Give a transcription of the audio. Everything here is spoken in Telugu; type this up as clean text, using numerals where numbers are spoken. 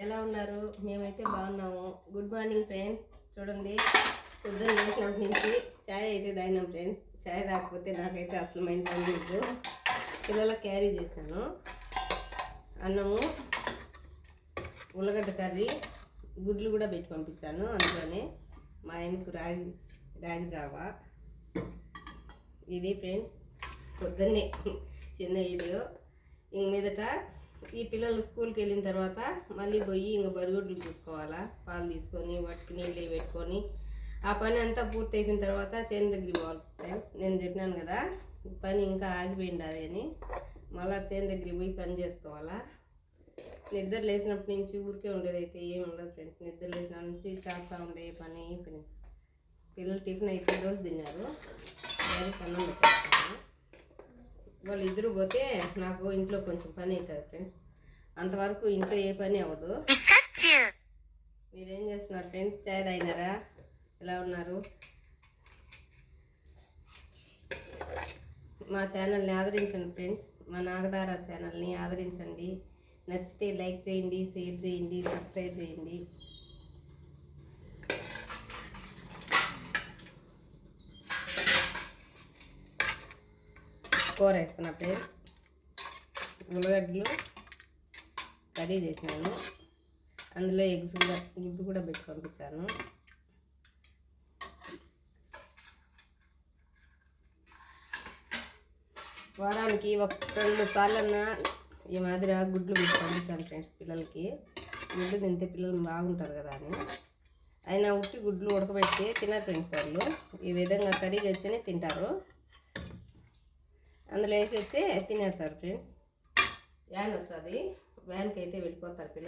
ఎలా ఉన్నారు? మేమైతే బాగున్నాము. Good morning friends. చూడండి, పొద్దున్న లేచినప్పటి నుంచి ఛాయ్ అయితే తాగినాం ఫ్రెండ్స్. ఛాయ్ తాగకపోతే నాకైతే అసలు మైండ్ పనిచేయదు. పిల్లలకు క్యారీ చేశాను. అన్నము, ఉల్లగడ్డ కర్రీ, గుడ్లు కూడా పెట్టి పంపించాను. అందులోనే మా ఆయనకు రాగి జావా. ఇది ఫ్రెండ్స్ పొద్దున్నే చిన్న వీడియో. ఇంక మీదట ఈ పిల్లలు స్కూల్కి వెళ్ళిన తర్వాత మళ్ళీ పోయి ఇంక బరిగొడ్లు చూసుకోవాలా. పాలు తీసుకొని వాటికి నీళ్ళు పెట్టుకొని ఆ పని అంతా పూర్తి అయిపోయిన తర్వాత చేను దగ్గరికి పోవాలి ఫ్రెండ్స్. నేను చెప్పినాను కదా పని ఇంకా ఆగిపోయింది అని. మళ్ళీ చేను దగ్గరికి పోయి పని చేసుకోవాలా. నిద్ర లేచినప్పటి నుంచి ఊరికే ఉండేది అయితే ఏమి ఉండదు ఫ్రెండ్స్. నిద్ర లేచిన నుంచి చేస్తా ఉండే పని. పిల్లలు టిఫిన్ అయితే దోశ తిన్నారు. అన్నం పెట్టేస్తాను. వాళ్ళు ఇద్దరు పోతే నాకు ఇంట్లో కొంచెం పని అవుతుంది ఫ్రెండ్స్. అంతవరకు ఇంట్లో ఏ పని అవ్వదు. మీరేం చేస్తున్నారు ఫ్రెండ్స్? చాయ్ తాగినారా? ఎలా ఉన్నారు? మా ఛానల్ని ఆదరించండి ఫ్రెండ్స్. మా నాగదార ఛానల్ని ఆదరించండి. నచ్చితే లైక్ చేయండి, షేర్ చేయండి, సబ్స్క్రైబ్ చేయండి. కూర వేస్తున్నా ఫ్రెండ్స్. ఉల్లగడ్డలు కర్రీ చేసినాను. అందులో గుడ్డు కూడా పెట్టి పంపించాను. వారానికి 1-2 సార్లన్నా ఈ మాదిరిగా గుడ్లు పెట్టి పంపించాను ఫ్రెండ్స్ పిల్లలకి. గుడ్లు తింటే పిల్లలు బాగుంటారు కదా అని. అయినా ఉట్టి గుడ్లు ఉడకబెట్టి తినరు ఫ్రెండ్స్. వాళ్ళు ఈ విధంగా కర్రీ తెచ్చినే తింటారు. అందులో వేసేస్తే తినేస్తారు ఫ్రెండ్స్. వ్యాన్ వస్తుంది, వ్యాన్కి అయితే వెళ్ళిపోతారు పిల్లలు.